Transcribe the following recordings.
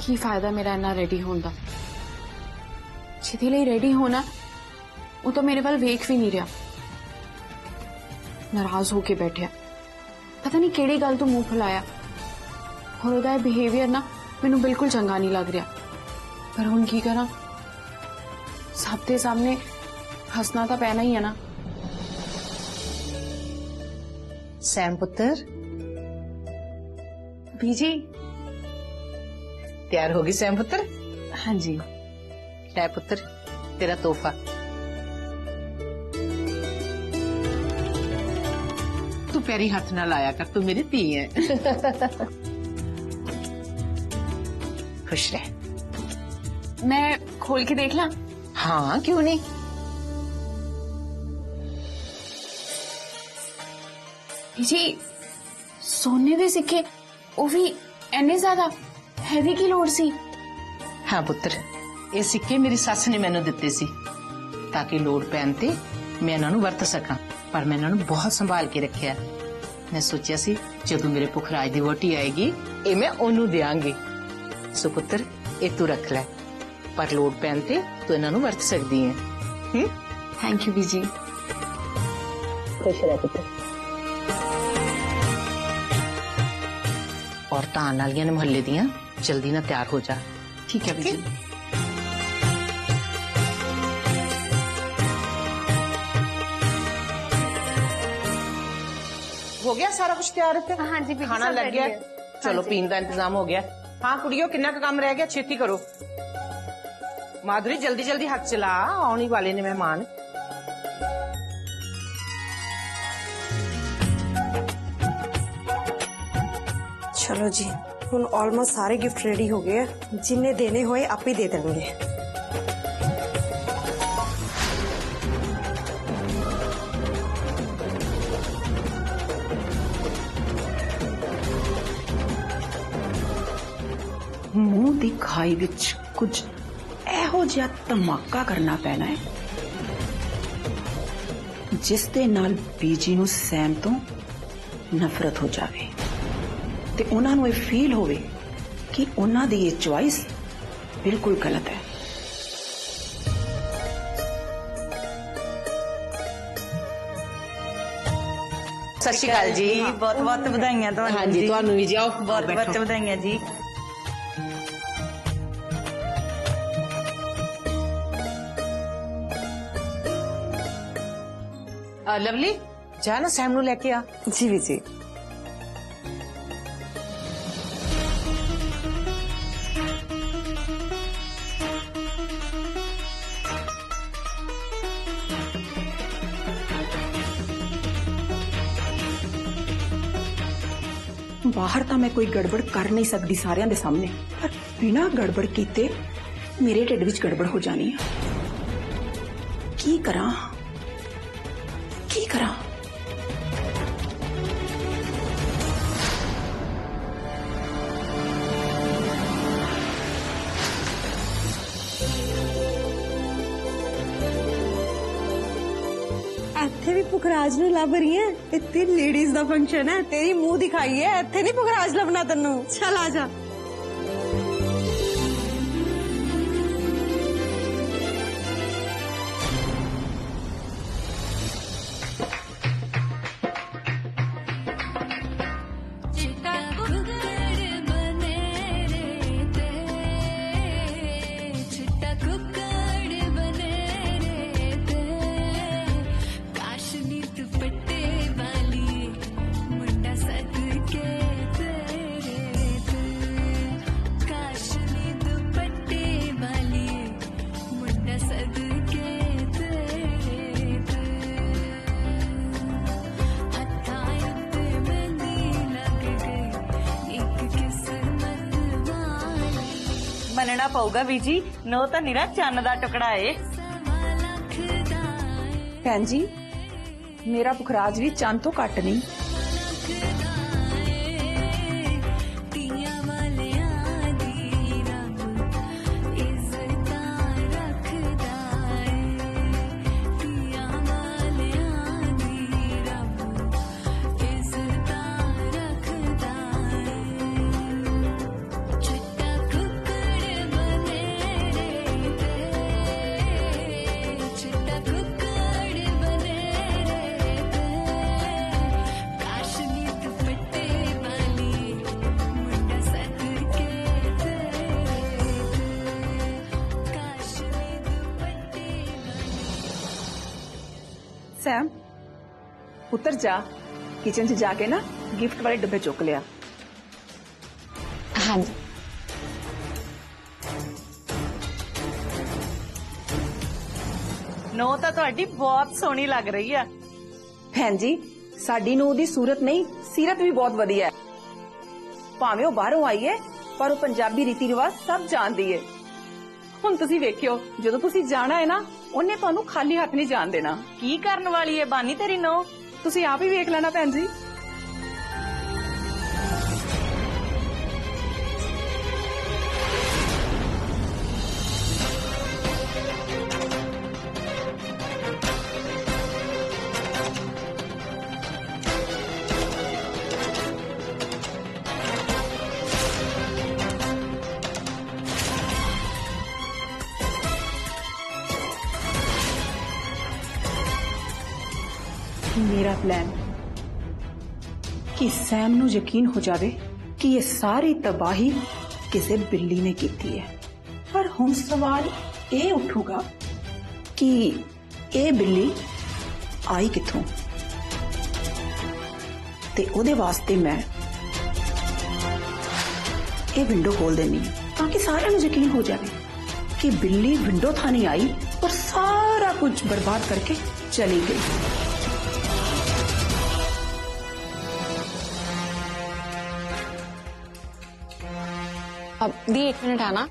की फायदा मेरा इन्ना रेडी होने दा। जिदे लई रेडी होना वो तो मेरे वाल वेख भी नहीं रहा, नाराज होके बैठा। पता नहीं केड़ी गल तो मुंह फुलाया और ओहदा बिहेवियर ना मैनू बिल्कुल चंगा नहीं लग रहा। पर हुण की करा, सब दे सामने हसना तो पैना ही है ना। सैम पुत्र, बीजी तैयार होगी सैम पुत्र? हाँ जी। ले पुत्र तेरा तोहफा। तू पैरी हाथ ना लाया कर, तू मेरी धी है। खुश रह। मैं खोल के देख ला? हाँ क्यों नहीं। जी सोने दे सिक्के, वो भी इन्ने ज्यादा हैवी की लोड़ सी? हाँ पुत्र, ये सिक्के मेरी सस ने मैनू दिते सी ताकि लोड़ पैन ते मैं इन्हां नूं वरत सकां, पर मैं इन्हां नूं बहुत संभाल के रखिया। मैं सोचिया सी जदों मेरे पुखराज दी वोटी आएगी ये मैं ओनू देंगी। सो पुत्र ये तू रख लै, पर लोड़ पैन ते तू इन्हां नूं वरत सकदी है। थैंक यू बीजी। खुश रह पुत्र। औरतां आने वालियां ने मुहल्ले दियां, जल्दी ना तैयार हो जा। ठीक है बीजी। हो गया सारा कुछ तैयार है? हाँ जी, खाना लग गया? चलो पीने का इंतजाम हो गया। हाँ कुड़ियों कितना का काम रह गया, छेती करो। माधुरी जल्दी जल्दी हाथ चला, आने वाले ने मेहमान। चलो जी, हुण ऑलमोस्ट सारे गिफ्ट रेडी हो गए, जिन्हें देने होए आप ही दे देंगे। मुंह दी खाई विच कुछ एहो जिहा धमाका करना पैना है जिस दे नाल बीजी नूं सैम तो नफरत हो जावे ते उन्हां नूं ये फील होवे कि उन्हां दी ये चॉइस बिल्कुल गलत है। सत श्री अकाल जी। बहुत बहुत बधाइयां तुहानू। हाँ जी तुहानू भी जी, आओ बहुत बहुत बधाइयां जी। लवली जा ना सैम नूं लेके आ। जी जी। बाहर तो मैं कोई गड़बड़ कर नहीं सकती सारियां दे सामने, पर बिना गड़बड़ कीते मेरे ढिड विच गड़बड़ हो जानी है। की करा की करा? इत्थे भी पुखराज नूं लभ रही है? इत्थे लेडीज दा फंक्शन है, तेरी मुंह दिखाई है, इत्थे नहीं पुखराज लभना तन्नू। चल आ जा। मनना पऊगा बीजी, नो तो निरा चन्न दा टुकड़ा है। भैन जी मेरा पुखराज भी चंद तो घट नहीं। सैम पुत्र जा किचन च जाके ना गिफ्ट वाले डब्बे चुक लिया। हाँ जी। ਨੋ ਤਾਂ ਤੁਹਾਡੀ ਬਹੁਤ ਸੋਹਣੀ ਲੱਗ ਰਹੀ ਆ। भैन जी साडी नूह दी सूरत नहीं सीरत भी बहुत वधिया है। भावें ਉਹ ਬਾਹਰੋਂ ਆਈ ਹੈ ਪਰ ਉਹ ਪੰਜਾਬੀ ਰੀਤੀ ਰਿਵਾਜ ਸਭ ਜਾਣਦੀ ਹੈ। ਹੁਣ ਤੁਸੀਂ ਵੇਖਿਓ ਜਦੋਂ ਤੁਸੀਂ ਜਾਣਾ ਹੈ ਨਾ ਉਹਨੇ ਤੁਹਾਨੂੰ ਖਾਲੀ ਹੱਥ ਨਹੀਂ ਜਾਣ ਦੇਣਾ। ਕੀ ਕਰਨ ਵਾਲੀ ਹੈ ਬਾਨੀ ਤੇਰੀ ਨੋ? ਤੁਸੀਂ ਆਪ ਹੀ ਵੇਖ ਲੈਣਾ ਭੈਣ ਜੀ। मेरा प्लान कि सैम नू यकीन हो जावे कि ये सारी तबाही किसी बिल्ली ने की है। पर हुण सवाल ये उठूगा कि ये बिल्ली आई किथों ते ओदे वास्ते मैं ये विंडो खोल देनी है ताकि सारे नू यकीन हो जावे कि बिल्ली विंडो था नहीं आई और सारा कुछ बर्बाद करके चली गई। अब दी 1 मिनट आना।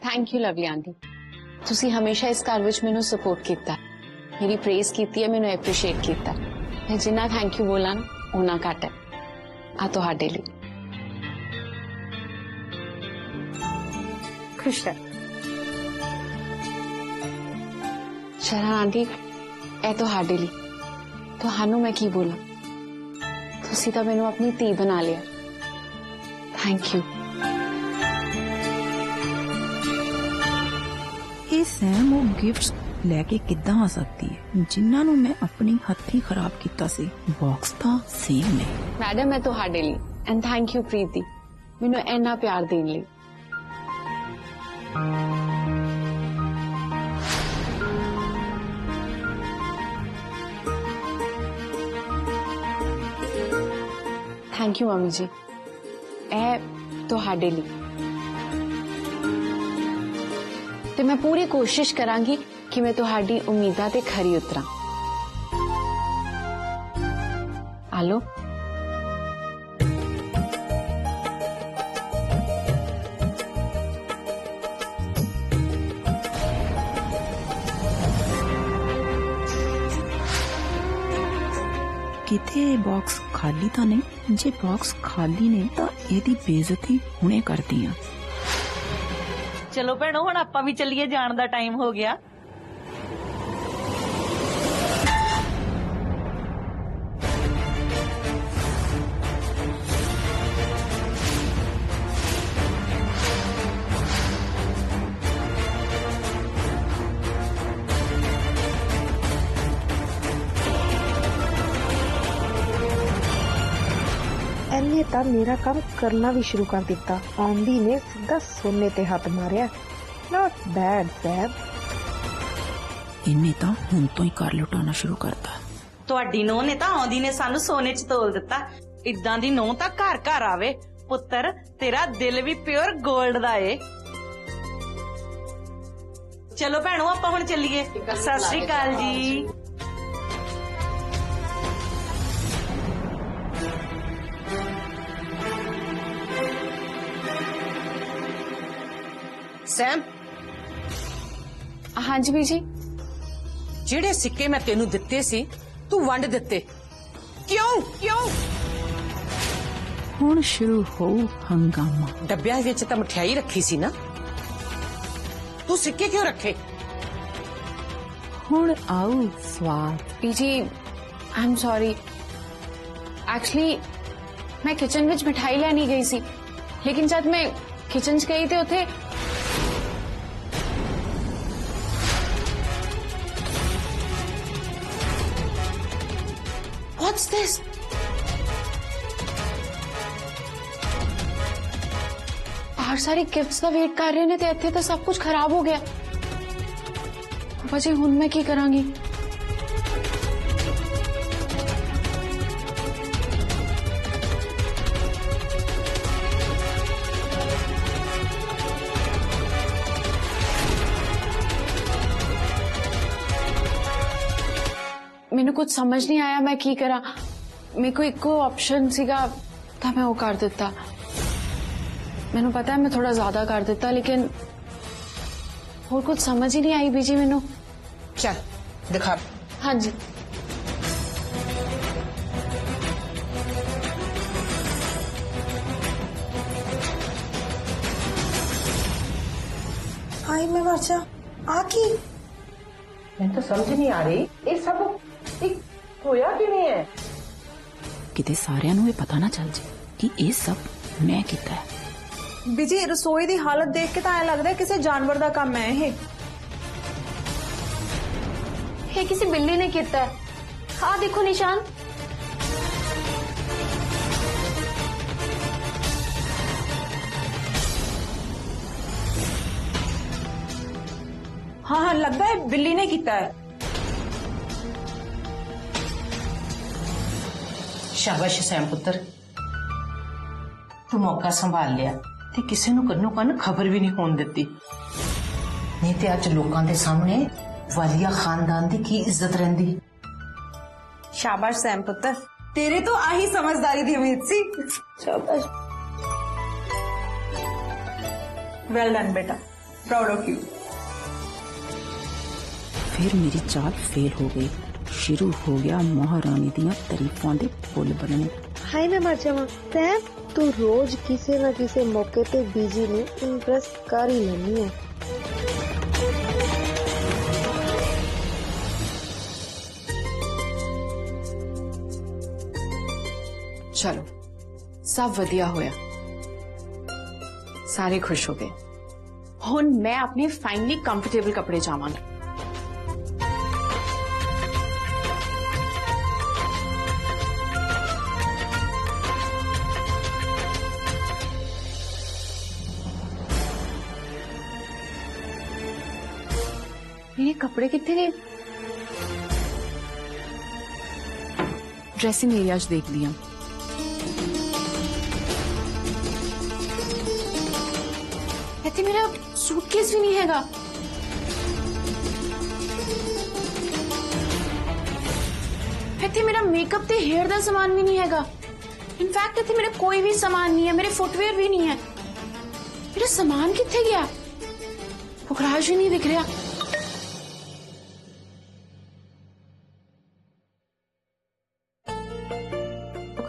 Thank you lovely aunty. ਤੁਸੀਂ ਹਮੇਸ਼ਾ ਇਸ ਘਰ ਵਿੱਚ ਮੈਨੂੰ ਸਪੋਰਟ ਕੀਤਾ, ਮੇਰੀ ਪ੍ਰੇਜ਼ ਕੀਤੀ ਹੈ, ਮੈਨੂੰ ਐਪਰੀਸ਼ੀਏਟ ਕੀਤਾ। ਮੈਂ ਜਿੰਨਾ ਥੈਂਕ ਯੂ ਬੋਲਾਂ ਨਾ ਉਹਨਾਂ ਘੱਟ ਹੈ। ਆ ਤੁਹਾਡੇ ਲਈ। ਖੁਸ਼ ਰਹਿ। ਸ਼ਰਨ ਆਂਟੀ ਇਹ ਤੁਹਾਡੇ ਲਈ। ਤੁਹਾਨੂੰ ਮੈਂ ਕੀ ਬੋਲਾਂ, ਤੁਸੀਂ ਤਾਂ ਮੈਨੂੰ ਆਪਣੀ ਧੀ ਬਣਾ ਲਿਆ। Thank you. ਇਹ ਸੈਮ ਉਹ ਗਿਫਟਸ ਲੈ ਕੇ ਕਿੱਦਾਂ ਆ ਸਕਦੀ ਹੈ ਜਿਨ੍ਹਾਂ ਨੂੰ ਮੈਂ ਆਪਣੀ ਹੱਥੀਂ ਖਰਾਬ ਕੀਤਾ ਸੀ। ਬਾਕਸ ਤਾਂ ਸੇਮ ਨੇ। ਮੈਡਮ ਮੈਂ ਤੁਹਾਡੇ ਲਈ ਐਂਡ ਥੈਂਕ ਯੂ ਪ੍ਰੀਤੀ ਮੈਨੂੰ ਇੰਨਾ ਪਿਆਰ ਦੇਣ ਲਈ। ਥੈਂਕ ਯੂ ਮੰਮੀ ਜੀ ਇਹ ਤੁਹਾਡੇ ਲਈ। ਤੇ मैं पूरी कोशिश करांगी कि मैं तुहाडी उम्मीदां ते खरी उतरां। आलो किथे बॉक्स खाली तो नहीं? जे बॉक्स खाली ने तो ਇਹਦੀ ਬੇਇੱਜ਼ਤੀ ਹੁਣੇ ਕਰਦੀ ਆ। ਚਲੋ ਭੈਣੋ ਹੁਣ ਆਪਾਂ ਵੀ ਚੱਲੀਏ, ਜਾਣ ਦਾ ਟਾਈਮ ਹੋ ਗਿਆ। ਇਹਨੇ ਤਾਂ ਮੇਰਾ ਕੰਮ ਕਰਨਾ ਵੀ ਸ਼ੁਰੂ ਕਰ ਦਿੱਤਾ। ਆਂਦੀ ਨੇ ਸਿੱਧਾ ਸੋਨੇ ਤੇ ਹੱਥ ਮਾਰਿਆ। ਨਾਟ ਬੈਡ ਸੈਬ। ਇਹਨੇ ਤਾਂ ਹੁਣ ਤੋਂ ਹੀ ਘਰ ਲੁਟਾਉਣਾ ਸ਼ੁਰੂ ਕਰਤਾ। ਤੁਹਾਡੀ ਨੂੰਹ ਨੇ ਤਾਂ ਆਉਂਦੀ ਨੇ ਸਾਨੂੰ ਸੋਨੇ 'ਚ ਤੋਲ ਦਿੱਤਾ। ਇਦਾਂ ਦੀ ਨੂੰਹ ਤਾਂ ਘਰ ਘਰ ਆਵੇ। ਪੁੱਤਰ ਤੇਰਾ ਦਿਲ ਵੀ ਪਿਓਰ 골ਡ ਦਾ ਏ। ਚਲੋ ਭੈਣੋ ਆਪਾਂ ਹੁਣ ਚੱਲੀਏ। ਸਤਿ ਸ਼੍ਰੀ ਅਕਾਲ ਜੀ। ਸੈਮ हाँ जी बीजी। ਜਿਹੜੇ ਸਿੱਕੇ ਮੈਂ ਤੈਨੂੰ ਦਿੱਤੇ ਸੀ ਤੂੰ ਵੰਡ ਦਿੱਤੇ ਕਿਉਂ? ਹੁਣ ਸ਼ੁਰੂ ਹੋ ਹੰਗਾਮਾ। ਡੱਬਿਆਂ ਵਿੱਚ ਤਾਂ ਮਠਿਆਈ ਰੱਖੀ ਸੀ ਨਾ, ਤੂੰ ਸਿੱਕੇ ਕਿਉਂ ਰੱਖੇ? ਹੁਣ ਆਉ ਸਵਾਦ। बीजी आई एम सॉरी एक्चुअली मैं किचन विच मिठाई लैनी गई सी, लेकिन जब मैं किचन च गई ते उथे What's this? बाहर सारे गिफ्ट्स का वेट कर रहे ने ते इत्थे तो सब कुछ खराब हो गया। बाजी हुन मैं की करांगी? मैंने कुछ समझ नहीं आया मैं की करा। मेरे को इको ऑप्शन सीगा था, मैं वो कर दिता। मैंने पता है मैं थोड़ा ज्यादा कर दिता, लेकिन और कुछ समझ ही नहीं आई बीजी मैनू। चल दिखा। हाँ जी। हाय मैं मर जा आ की मैं तो समझ नहीं आ रही ये सब एक होया कि नहीं है। किते सारिਆਂ ਨੂੰ ਇਹ ਪਤਾ ਨਾ ਚੱਲ ਜੇ ਕਿ ਇਹ ਸਭ ਮੈਂ ਕੀਤਾ ਹੈ। बीजी रसोई दी हालत देख के तो ऐ लगदा है किसी जानवर दा काम है ये किसी बिल्ली ने किया है। हाँ देखो निशान। हाँ हाँ लगता है बिल्ली ने किया है। शाबाश सैम पुत्र, तू मौका संभाल लिया ते किसी नू कन्नो कन्न खबर भी नहीं होन दिती। नहीं ते अज लोकां दे सामने वालिया खानदान दी की इज्जत रहिंदी। शाबाश सैम पुत्र, तेरे तो आही समझदारी दी उम्मीद सी। शाबाश, वेल डन बेटा, प्राउड ऑफ यू। फिर मेरी चाल फेल हो गई। शुरू हो गया महारानी दियां तारीफां दे पुल बनने। हाय मैं मर जावां। सैम तू रोज किसी न किसी मौके ते बीजी ने इम्प्रेस कर ही लेनी है। चलो सब वधिया होया, सारे खुश हो गए। हुन मैं अपने फाइनली कंफर्टेबल कपड़े जावांगी। ये कपड़े कितने गए? ड्रेसिंग एरिया देख लिया। इतने मेरा सूटकेस भी नहीं हैगा। इतने मेरा मेकअप ते हेयर दा सामान भी नहीं हैगा। इनफैक्ट इतने मेरा कोई भी सामान नहीं है, मेरे फुटवेयर भी नहीं है। मेरा सामान कितने गया? पुखराज भी नहीं दिख रहा।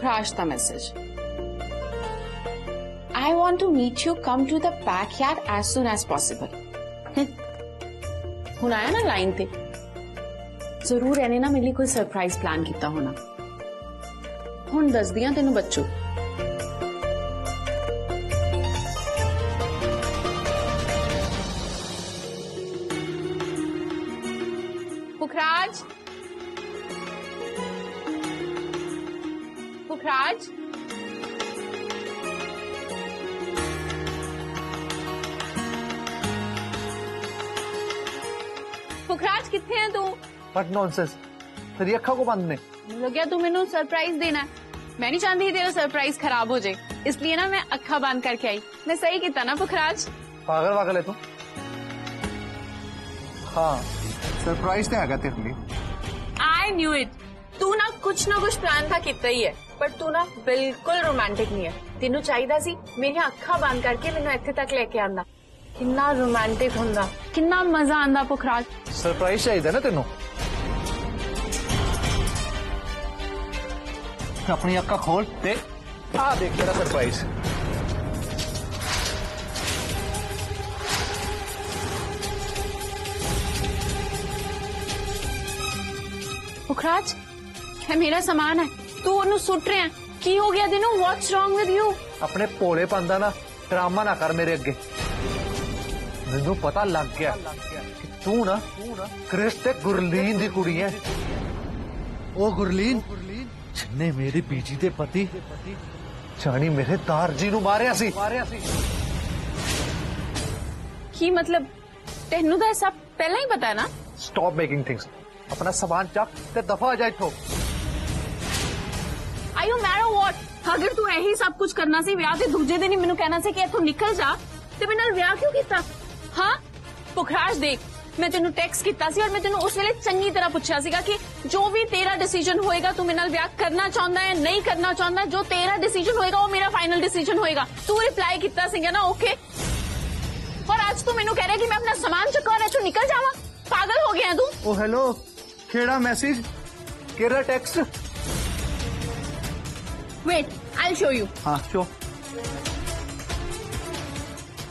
Crash the message. I want to meet you. Come to the backyard as soon as possible. हुन आया ना लाइन ते। जरूर एने ना मेरे लिए कोई सरप्राइज प्लान किया होना। हुन दस दियां तेनू बच्चों। पुखराज, पुखराज, पुखराज कितने हैं तू? What nonsense? तेरी अखा को बंद ने। लग्या तू मैनू सरप्राइज देना है। मैं नहीं चाहती थी तेरा सरप्राइज खराब हो जाए, इसलिए ना मैं अखा बंद करके आई। मैं सही किया ना पुखराज? पागल वागल है तू। हाँ सरप्राइज तो हैगा तेरे लिए। I knew it. तू ना कुछ प्लान था कितना ही है, पर तू ना बिल्कुल रोमांटिक नहीं है। तेनू चाहिदा सी मेरी अखा बंद करके मैनू इत्थे तक लेके आंदा। कितना रोमांटिक हुंदा, कितना मजा आंदा पुखराज। सरप्राइज चाहिए ना तेनू। अपनी अखा खोल ते आ देख तेरा सरप्राइज। पुखराज है मेरा सामान है, तू ओनू सुट रहा है। की हो गया दिनों? What's wrong with you? अपने भोलेपन दा ना ड्रामा ना कर मेरे अगे। मैनू पता लग गया कि तू ना क्रिस ते गुरलीन दी कुड़ी है। ओ गुरलीन जिन्ने मेरी बीजी दे पति जानी मेरे दार जी नू मारिया सी। की मतलब तेनू तो सब पहला ही पता है ना? Stop making things. अपना सामान चक ते दफा हो जा इथों। Are you mad or what? अगर तू यही सब कुछ करना सी विआह दे दूजे दिन ही मैनू कहना सी कि इथों निकल जा ते मेरे नाल विआह क्यों कीता? हाँ पुखराज देख, मैं तेनू टेक्स्ट कीता सी और मैं तेनू उस वेले चंगी तरह पूछा सीगा कि जो भी तेरा डिसीजन होएगा तू मेरे नाल विआह करना चाहता है नहीं करना चाहता, जो तेरा डिसीजन होएगा वो मेरा फाइनल डिसीजन होएगा। तू रिप्लाई कीता सीगा ना ओके, और आज तू मेनू कह रहा है कि मैं अपना सामान चुका और इथों निकल जावा? पागल हो गया है तू? ओ हेलो, केड़ा मैसेज केड़ा text? Wait I show you. हाँ शो।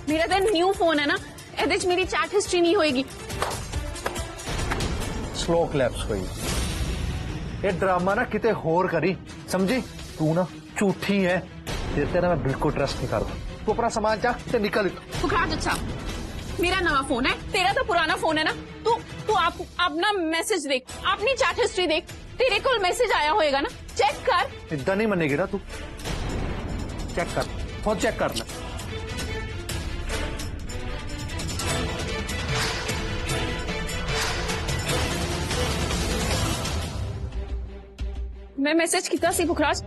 मेरा तो न्यू फोन है ना, ਇਹਦੇ ਚ मेरी चैट हिस्ट्री नहीं होएगी। स्लो क्लैप्स हुई। ये ड्रामा ना किते होर करी समझी? तू ना झूठी है, तेरे ना मैं बिल्कुल ट्रस्ट नहीं करता। तू अपना सामान चक ते निकल इत्थों। पुखराज अच्छा मेरा नवा फोन है, तेरा तो पुराना फोन है ना। तू अपना मैसेज देख, अपनी चैट हिस्ट्री देख, तेरे को मैसेज आया होएगा ना, चेक कर। इतना नहीं मनेगी ना तू, चेक कर, खुद चेक कर ले। मैं मैसेज किया सी पुखराज,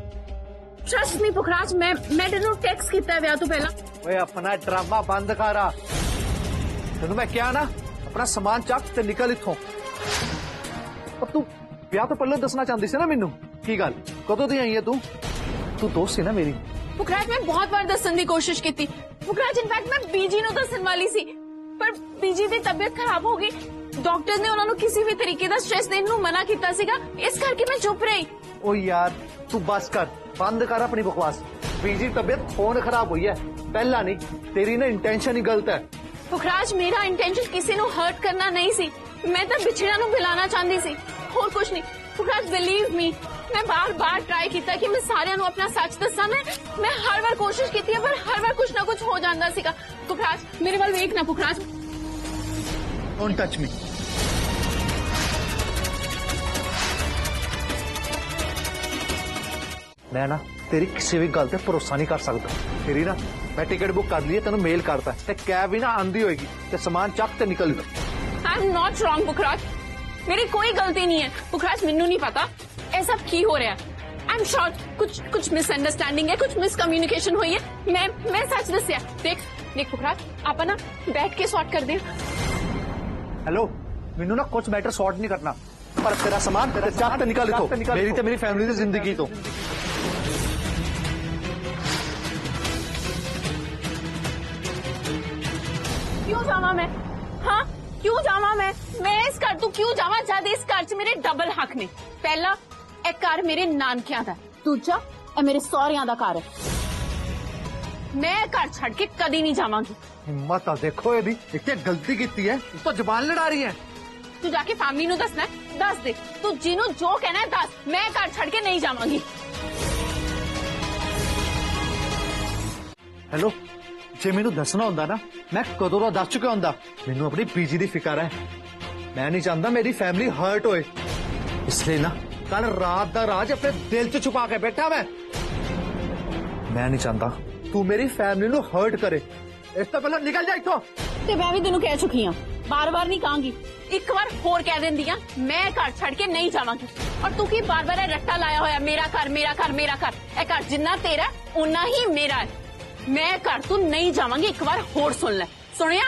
ट्रस्ट मी पुखराज, मैं तेनू टेक्स्ट किया विआह तो पहला। ओए अपना ड्रामा बंद करा। तेनू मैं क्या ना अपना सामान चक ते निकल इत्थों। और तू विआह तो पहले दसना चाहती सी ना मैनू? की गल कदों दी आई है तू? तू दोस्त सी ना मेरी। पुखराज मैं बहुत बार दसन की कोशिश की थी पुखराज, इनफैक्ट मैं बीजी नू दसन वाली सी, पर बीजी दी तबीयत खराब हो गई। डॉक्टर ने उन्होंने किसी भी तरीके का स्ट्रेस देने नू मना किया सीगा, इस करके मैं चुप रही। ओ यार तू बस कर, बंद कर अपनी बकवास। बीजी तबीयत फोन खराब हुई है, पहला नहीं। तेरी ना इंटेंशन ही गलत है। पुखराज मेरा इंटेंशन किसी नू हर्ट करना नहीं सी, मैं तो बिछड़ा नू मिलाना चाहती सी, और कुछ नहीं। पुखराज बिलीव मी, मैं बार बार ट्राई किया कि मैं सारियां नू अपना सच दसा। मैं हर बार कोशिश की थी, पर हर बार कुछ ना कुछ हो जाता सीगा। पुखराज मेरे वाल वेख ना पुखराज। Don't touch me. मैं ना तेरी किसी भी गल पे भरोसा नहीं कर सकता। तेरी ना मैं टिकट बुक कर ली है, तेन मेल करता ते कैब भी ना आंदी होएगी ते सामान चक ते निकल। आई एम नॉट रॉन्ग पुखराज, मेरी कोई गलती नहीं है। पुखराज मेनू नहीं पता ये सब की हो रहा है। आई एम श्योर कुछ मिसअंडरस्टैंडिंग है, कुछ मिसकम्युनिकेशन हुई है। मैं सच दसिया। देख पुखराज आप ना बैठ के सॉर्ट कर दे। हेलो, मैनू ना कुछ मैटर सॉर्ट नहीं करना, पर तेरा सामान तेरे चक ते निकल इत्थों। मेरी ते मेरी फैमिली दी जिंदगी तो। क्यों जावा मैं? हाँ क्यों जावा मैं इस घर तू क्यों जावा जद इस घर च मेरे डबल हक ने। पहला एक घर मेरे नानकियां दा, दूजा ए मेरे सौहरियां दा घर है। मैं घर छड़ के कदी नहीं जावांगी। हिम्मत आ देखो एदी, इतनी गलती की है तो जबान लड़ा रही है। तू जाके फैमिली नू दसना है, दस दे। तू जिन्हों जो कहना है दस, मैं घर छड़ के नहीं जावांगी। हेलो, जे मैनू दसना होंदा ना मैं कदों दा दस चुका होंदा। मैनू अपनी बीजी दी फिक्र है, मैं नहीं चाहता मेरी फैमिली हर्ट होए, इसलिए ना कल रात दा राज अपने दिल च छुपा के बैठा मैं नहीं चाहता तू मेरी फैमिली नू हर्ट करे। इस तो पहले निकल जा इत्थों। ते मैं भी तेनू कह चुकी हूं, बार बार नहीं कहूंगी, एक बार होर कह देंदी हां, मैं घर छड़ के नहीं जावांगी। और तू की बार बार रट्टा लाया होया मेरा घर मेरा घर मेरा घर। ए घर जिन्ना तेरा उन्ना ही मेरा है। मैं घर तू नहीं जावांगी, एक बार होर सुन ले। सुनिया?